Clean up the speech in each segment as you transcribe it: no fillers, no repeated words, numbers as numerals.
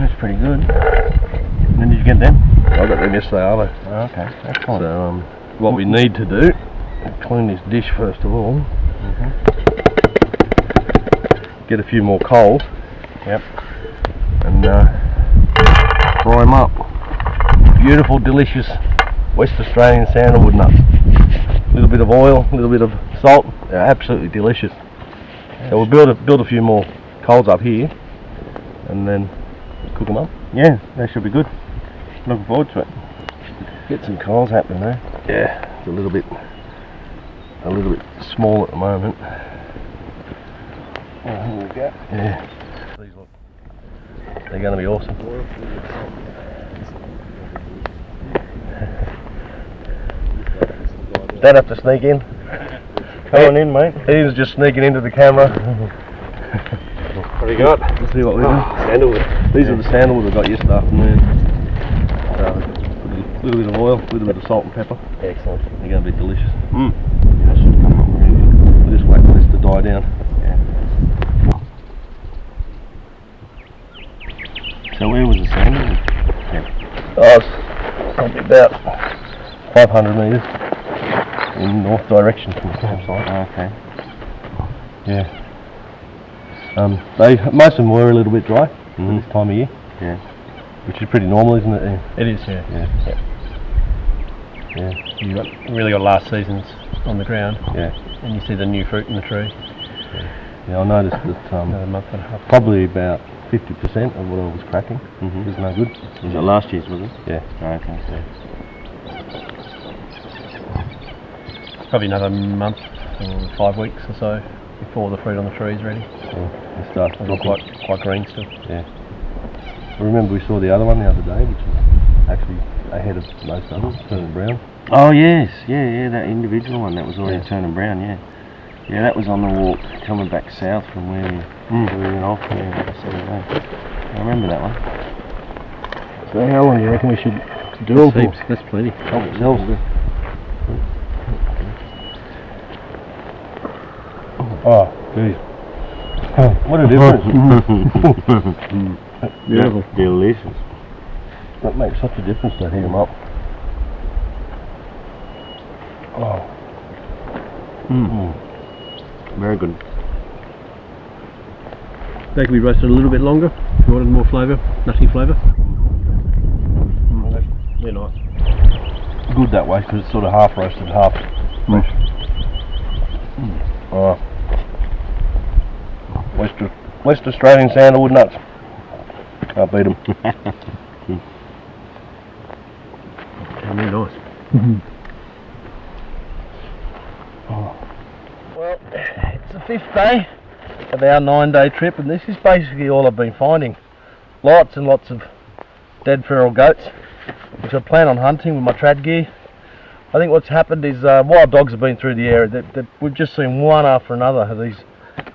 That's pretty good. When did you get them? I got them yesterday, Arvo. Oh, okay, excellent. So what we need to do, clean this dish first of all. Get a few more coals. Yep. And fry them up. Beautiful, delicious West Australian sandalwood nuts. A little bit of oil, a little bit of salt. They're absolutely delicious. Yes. So we'll build a few more coals up here, and then cook them up. Yeah, that should be good. Looking forward to it. Get some coals happening there. Yeah, it's a little bit small at the moment. Oh, here we go. Yeah. These look, they're going to be awesome. Don't have to sneak in. Come on in, mate. He's just sneaking into the camera. What do you got? Let's see what we got. Sandalwood. These are the sandalwood I got yesterday afternoon. So, a little bit of oil, a little bit of salt and pepper. Excellent. They're going to be delicious. Yes. We'll just wait for this to die down. Yeah. So where was the sandalwood? Oh, it's probably about 500 metres in north direction from the campsite. Oh, okay. Yeah. Most of them were a little bit dry at this time of year. Yeah. Which is pretty normal, isn't it? It is, yeah. Yeah. You really got last season's on the ground. Yeah. And you see the new fruit in the tree. Yeah, I noticed that Another month and a half. probably about 50% of what I was cracking was no good. Was it last year's, was it? Yeah. Oh, okay. Probably another month or 5 weeks or so before the fruit on the tree is ready. Yeah. It starts It'll dropping. look quite green still. Yeah. I remember we saw the other one the other day, which was actually ahead of most others, turning brown. Oh yes, yeah, that individual one that was already turning brown, yeah. Yeah, that was on the walk coming back south from where we went off. Yeah, I remember that one. So how long do you reckon we should do them for? That's plenty. Help yourselves. Oh, geez. What a difference. Beautiful. Delicious. That makes such a difference to heat them up. Oh. Very good. They can be roasted a little bit longer if you wanted more flavour, nutty flavour. They're nice. Good that way because it's sort of half roasted, half fresh. Oh. West Australian sandalwood nuts. Can't beat them. And they're nice. Well, it's the 5th day of our 9-day trip, and this is basically all I've been finding. Lots and lots of dead feral goats, which I plan on hunting with my trad gear. I think what's happened is wild dogs have been through the area. We've just seen one after another of these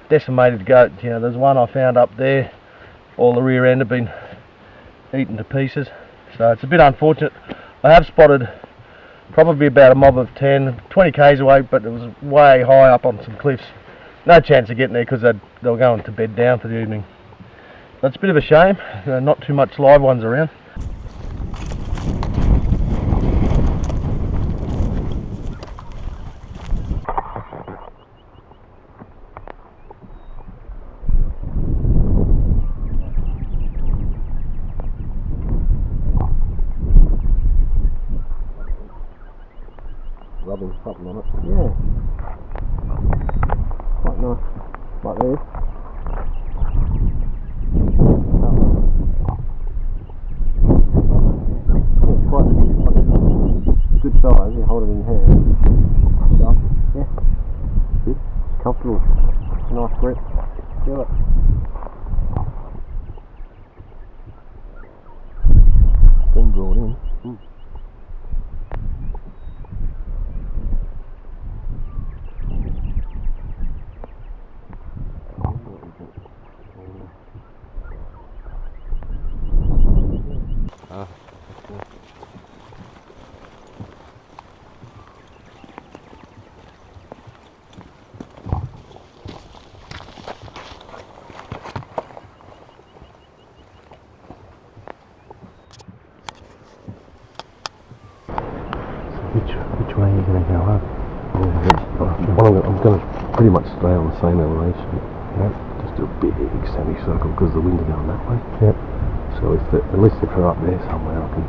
decimated goats. You know, there's one I found up there. All the rear end have been eaten to pieces. So it's a bit unfortunate. I have spotted probably about a mob of 10, 20 k's away, but it was way high up on some cliffs. No chance of getting there because they were going to bed down for the evening. That's a bit of a shame. Not too much live ones around. Rubbing something on it. Yeah. Quite nice. Like this. Yeah, it's quite good size. You hold it in your hand. Yeah. Good. It's comfortable. Nice grip. Feel it. It's been brought in. I'm going to pretty much stay on the same elevation. Yep. Just do a big semicircle because the wind's going that way. Yep. So at least if they're up there somewhere, I can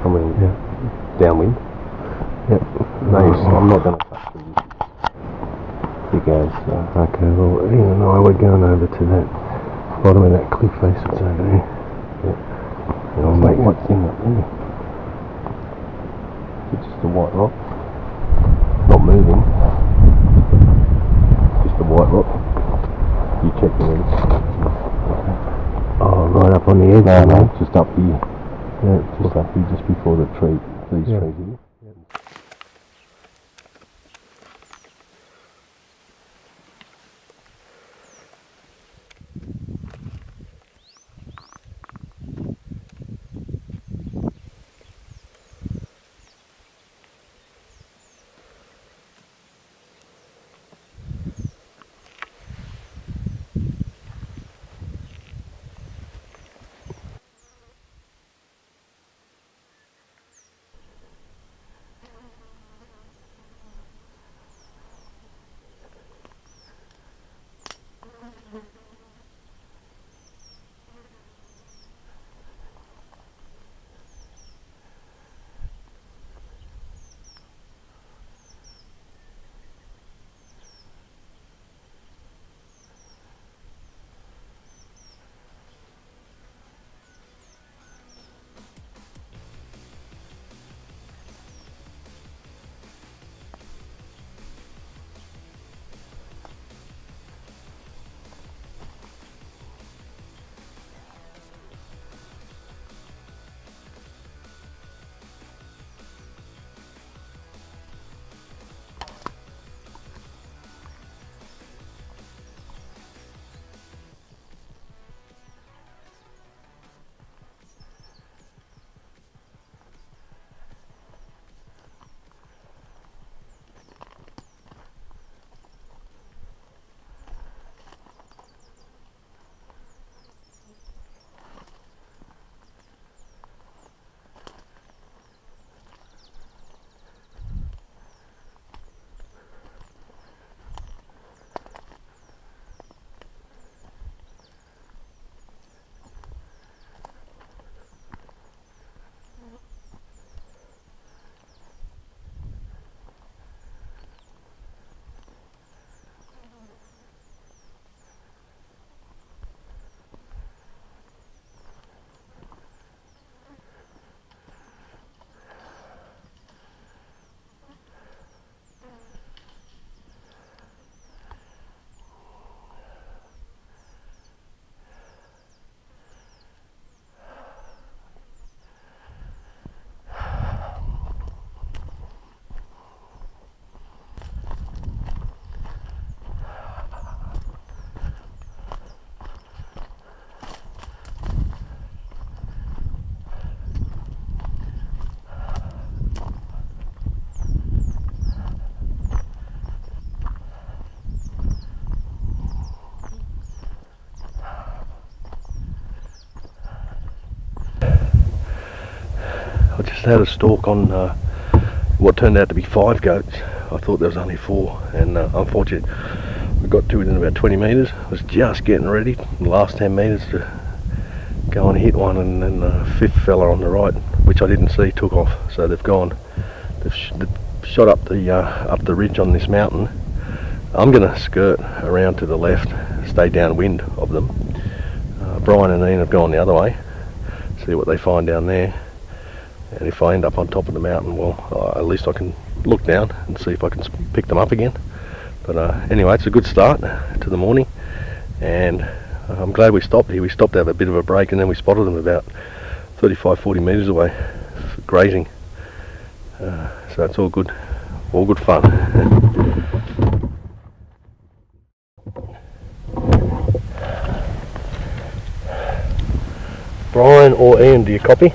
come in downwind. Yep. No, I'm not going to touch them. Big as. Okay, well, even though we're going over to that bottom of that cliff face that's over there. Yep. And I'll make what's in that there. It's just a white rock. Not moving. Just a white rock. You check the edge. Oh, right up on the edge. No, just up here. Yeah, Just up here, just before the tree. These trees here. I just had a stalk on what turned out to be 5 goats. I thought there was only 4, and unfortunately we got to within about 20 metres. I was just getting ready, the last 10 metres, to go and hit one, and then the 5th fella on the right, which I didn't see, took off. So they've gone. They've shot up the ridge on this mountain. I'm going to skirt around to the left, stay downwind of them. Brian and Ian have gone the other way, see what they find down there. And if I end up on top of the mountain, well, at least I can look down and see if I can pick them up again. But anyway, it's a good start to the morning, and I'm glad we stopped here. We stopped to have a bit of a break, and then we spotted them about 35-40 metres away, grazing. So it's all good fun. Brian or Ian, do you copy?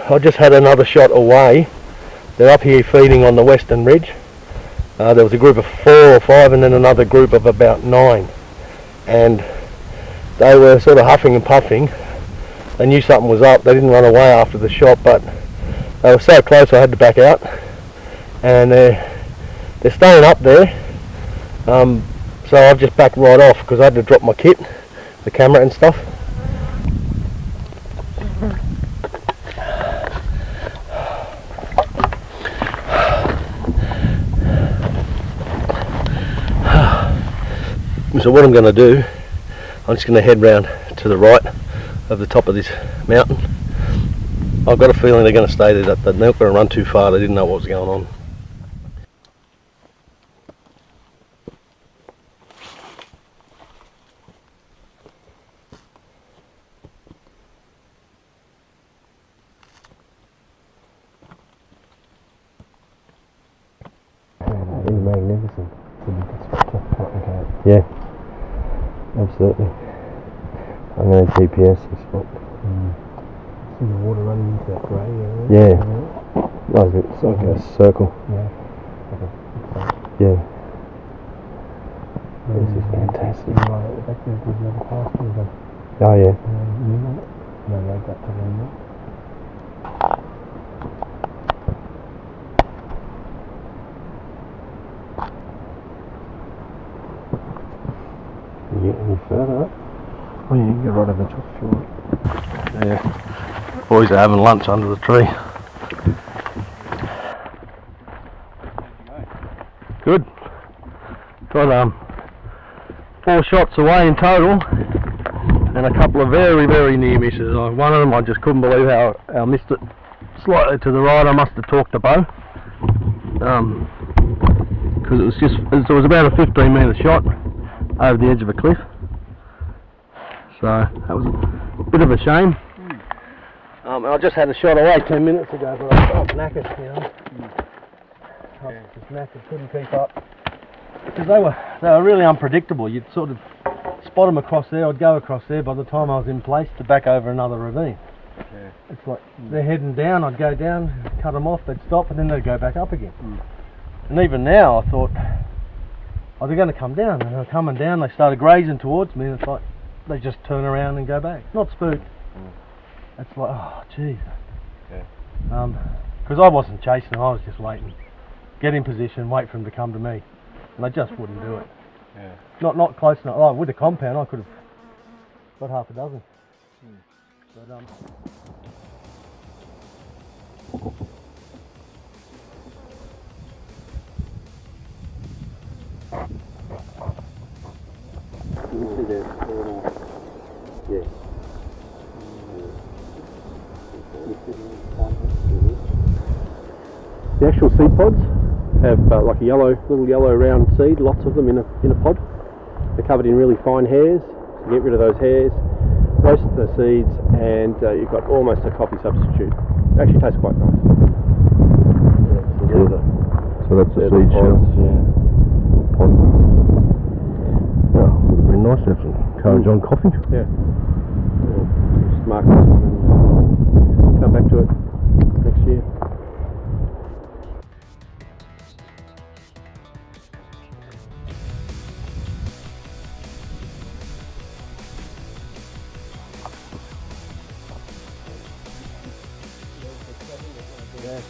I just had another shot away. They're up here feeding on the western ridge. There was a group of 4 or 5 and then another group of about 9. And they were sort of huffing and puffing. They knew something was up. They didn't run away after the shot, but They were so close I had to back out, and they're staying up there. So I've just backed right off because I had to drop my kit, the camera and stuff. So what I'm going to do, I'm just going to head round to the right of the top of this mountain. I've got a feeling they're going to stay there, they're not going to run too far, they didn't know what was going on. It's magnificent. Yeah, absolutely. I'm going to GPS this spot. See the water running into that grey area? Yeah. Oh, it's like a circle. Yeah. Yeah. This is fantastic. Right at the back there, there's another pasture. Oh yeah. No, they've got to run that. You get any further up? Oh, yeah, you can go right over the top if you want. Yeah. Boys are having lunch under the tree. Good. Got 4 shots away in total, and a couple of very, very near misses. One of them I just couldn't believe how I missed it slightly to the right. I must have talked the bow, because it was about a 15-metre shot over the edge of a cliff. So that was a bit of a shame. I just had a shot away 10 minutes ago, but I was knackered, you know. I was just knackered, couldn't keep up. Because they were really unpredictable. You'd sort of spot them across there, I'd go across there. By the time I was in place to back over another ravine, it's like they're heading down, I'd go down, cut them off, they'd stop, and then they'd go back up again. And even now I thought, oh, they're going to come down, and they're coming down. They started grazing towards me, and it's like they just turn around and go back. Not spooked. It's like, oh jeez. Because I wasn't chasing them, I was just waiting, get in position, wait for them to come to me, and they just wouldn't do it. Not close enough. Oh, with a compound I could have got half a dozen. But the actual seed pods have like a little yellow round seed, lots of them in a pod. They're covered in really fine hairs. So get rid of those hairs, roast the seeds, and you've got almost a coffee substitute. It actually tastes quite nice. So that's the seed shells. Yeah. Pod. Oh, would have been nice to have some courage on coffee. Yeah. Just mark this one and come back to it next year. Yeah.